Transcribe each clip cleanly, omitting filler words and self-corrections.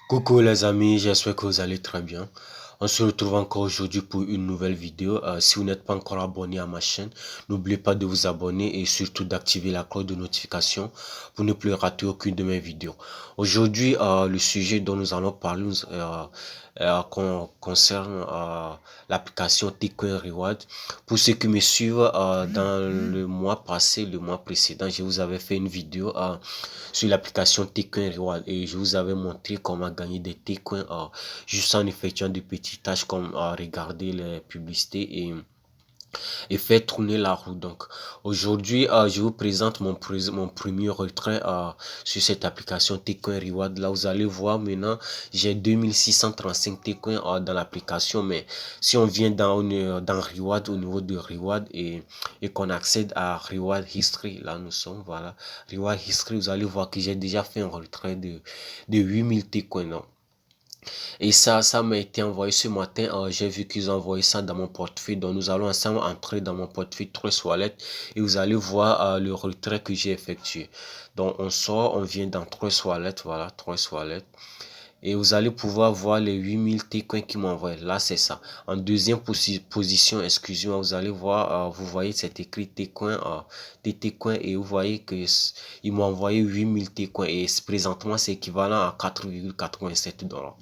Coucou les amis, j'espère que vous allez très bien. On se retrouve encore aujourd'hui pour une nouvelle vidéo. Si vous n'êtes pas encore abonné à ma chaîne, n'oubliez pas de vous abonner et surtout d'activer la cloche de notification pour ne plus rater aucune de mes vidéos. Aujourd'hui, le sujet dont nous allons parler concerne l'application Tcoin Reward. Pour ceux qui me suivent, dans le mois passé, le mois précédent, je vous avais fait une vidéo sur l'application Tcoin Reward et je vous avais montré comment gagner des Tcoins juste en effectuant de petites tâches comme regarder les publicités et faire tourner la roue. Donc aujourd'hui, je vous présente mon premier retrait sur cette application Tcoin Reward. Là, vous allez voir maintenant, j'ai 2635 Tcoins dans l'application, mais si on vient dans Reward, au niveau de Reward et qu'on accède à Reward History, là nous sommes, voilà, Reward History, vous allez voir que j'ai déjà fait un retrait de 8000 Tcoins. Donc, et ça m'a été envoyé ce matin. J'ai vu qu'ils ont envoyé ça dans mon portefeuille. Donc, nous allons ensemble entrer dans mon portefeuille Trust Wallet et vous allez voir le retrait que j'ai effectué. Donc, on sort, on vient dans Trust Wallet. Voilà, Trust Wallet. Et vous allez pouvoir voir les 8000 Tcoins qui m'ont envoyé. Là, c'est ça. En deuxième position, excusez-moi, vous allez voir, vous voyez, c'est écrit Tcoin, Tcoin, et vous voyez que ils m'ont envoyé 8000 Tcoins. Et présentement, c'est équivalent à 4,87 $.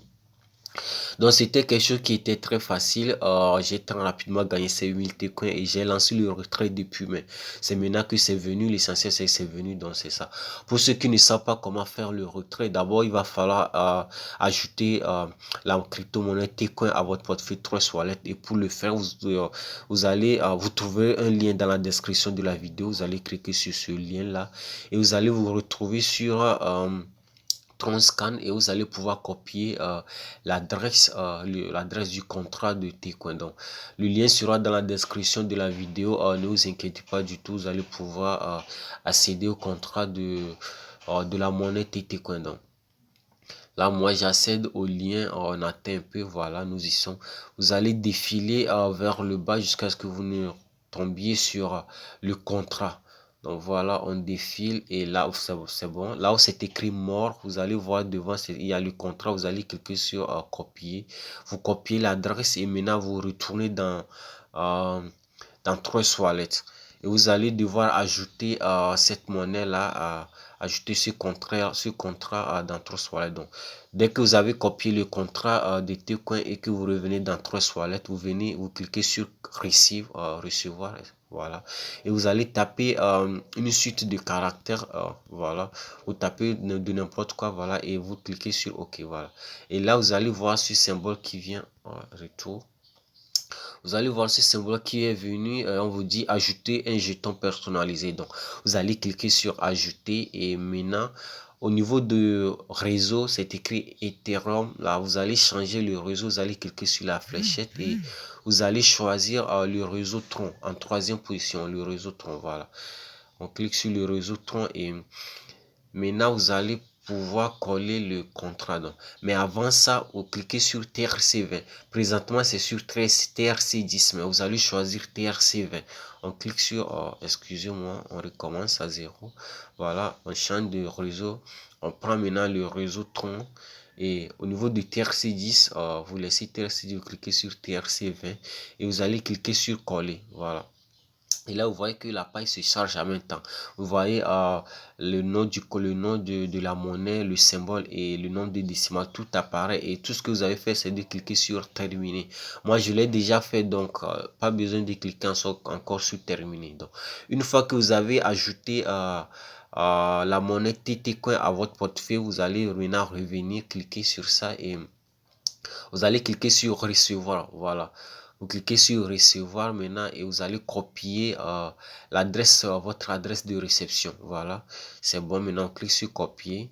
Donc c'était quelque chose qui était très facile. J'ai très rapidement gagné ces 8000 Tcoins et j'ai lancé le retrait depuis. Mais c'est maintenant que c'est venu. L'essentiel c'est que c'est venu. Donc c'est ça. Pour ceux qui ne savent pas comment faire le retrait, d'abord il va falloir ajouter la crypto-monnaie Tcoin à votre portefeuille Trust Wallet. Et pour le faire, vous allez vous trouver un lien dans la description de la vidéo. Vous allez cliquer sur ce lien là et vous allez vous retrouver sur Tronscan et vous allez pouvoir copier l'adresse du contrat de Tcoin. Donc, le lien sera dans la description de la vidéo. Ne vous inquiétez pas du tout, vous allez pouvoir accéder au contrat de la monnaie Tcoin. Donc, là, moi, j'accède au lien. On atteint un peu. Voilà, nous y sommes. Vous allez défiler vers le bas jusqu'à ce que vous ne tombiez sur le contrat. Donc voilà, on défile et là, c'est bon. Là où c'est écrit mort, vous allez voir devant, il y a le contrat. Vous allez cliquer sur copier. Vous copiez l'adresse et maintenant vous retournez euh, dans Trust Wallet. Et vous allez devoir ajouter cette monnaie-là, ajouter ce contrat dans Trust Wallet. Donc, dès que vous avez copié le contrat de Tcoin et que vous revenez dans Trust Wallet, vous cliquez sur Receive, recevoir, voilà. Et vous allez taper une suite de caractères, voilà. Vous tapez de n'importe quoi, voilà, et vous cliquez sur OK, voilà. Et là, vous allez voir ce symbole qui vient, retour. Vous allez voir ce symbole qui est venu, on vous dit ajouter un jeton personnalisé. Donc, vous allez cliquer sur ajouter et maintenant, au niveau de réseau, c'est écrit Ethereum. Là, vous allez changer le réseau, vous allez cliquer sur la fléchette et vous allez choisir le réseau Tron en troisième position, le réseau Tron, voilà. On clique sur le réseau Tron et maintenant, vous allez pouvoir coller le contrat. Donc. Mais avant ça, vous cliquez sur TRC20. Présentement, c'est sur TRC10, mais vous allez choisir TRC20. On clique sur, excusez-moi, on recommence à zéro. Voilà, on change de réseau. On prend maintenant le réseau Tron. Et au niveau de TRC10, vous laissez TRC10, vous cliquez sur TRC20 et vous allez cliquer sur coller. Voilà. Et là, vous voyez que la page se charge en même temps. Vous voyez le nom de la monnaie, le symbole et le nombre de décimales, tout apparaît. Et tout ce que vous avez fait, c'est de cliquer sur terminer. Moi, je l'ai déjà fait, donc pas besoin de cliquer encore sur terminer. Donc, une fois que vous avez ajouté la monnaie TTCoin à votre portefeuille, vous allez maintenant revenir, cliquer sur ça et vous allez cliquer sur recevoir. Voilà. Vous cliquez sur recevoir maintenant et vous allez copier votre adresse de réception. Voilà. C'est bon. Maintenant, on clique sur copier.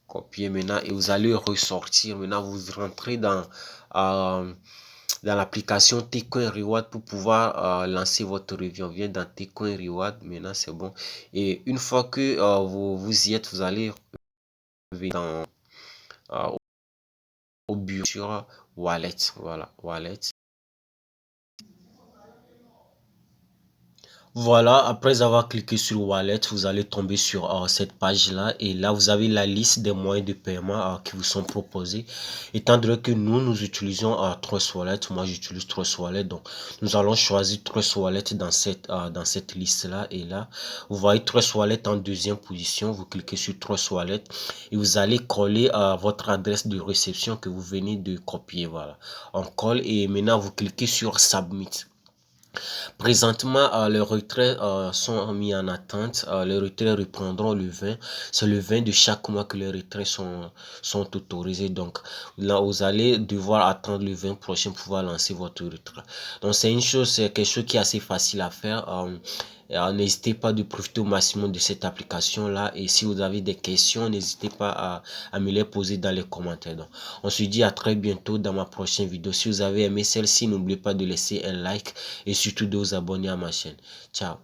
Copier maintenant et vous allez ressortir. Maintenant, vous rentrez dans l'application Tcoin Reward pour pouvoir lancer votre review. On vient dans Tcoin Reward. Maintenant, c'est bon. Et une fois que vous y êtes, vous allez revenir au bureau sur Wallet. Voilà. Wallet. Voilà, après avoir cliqué sur Wallet, vous allez tomber sur cette page-là et là, vous avez la liste des moyens de paiement qui vous sont proposés. Étant donné que nous utilisons Trust Wallet, moi j'utilise Trust Wallet, donc nous allons choisir Trust Wallet dans cette liste-là et là, vous voyez Trust Wallet en deuxième position, vous cliquez sur Trust Wallet et vous allez coller votre adresse de réception que vous venez de copier, voilà. On colle et maintenant vous cliquez sur Submit. Présentement, les retraits sont mis en attente. Les retraits reprendront le 20. C'est le 20 de chaque mois que les retraits sont autorisés. Donc là, vous allez devoir attendre le 20 prochain pour pouvoir lancer votre retrait. Donc c'est quelque chose qui est assez facile à faire. N'hésitez pas de profiter au maximum de cette application-là. Et si vous avez des questions, n'hésitez pas à me les poser dans les commentaires. Donc, on se dit à très bientôt dans ma prochaine vidéo. Si vous avez aimé celle-ci, n'oubliez pas de laisser un like et surtout de vous abonner à ma chaîne. Ciao.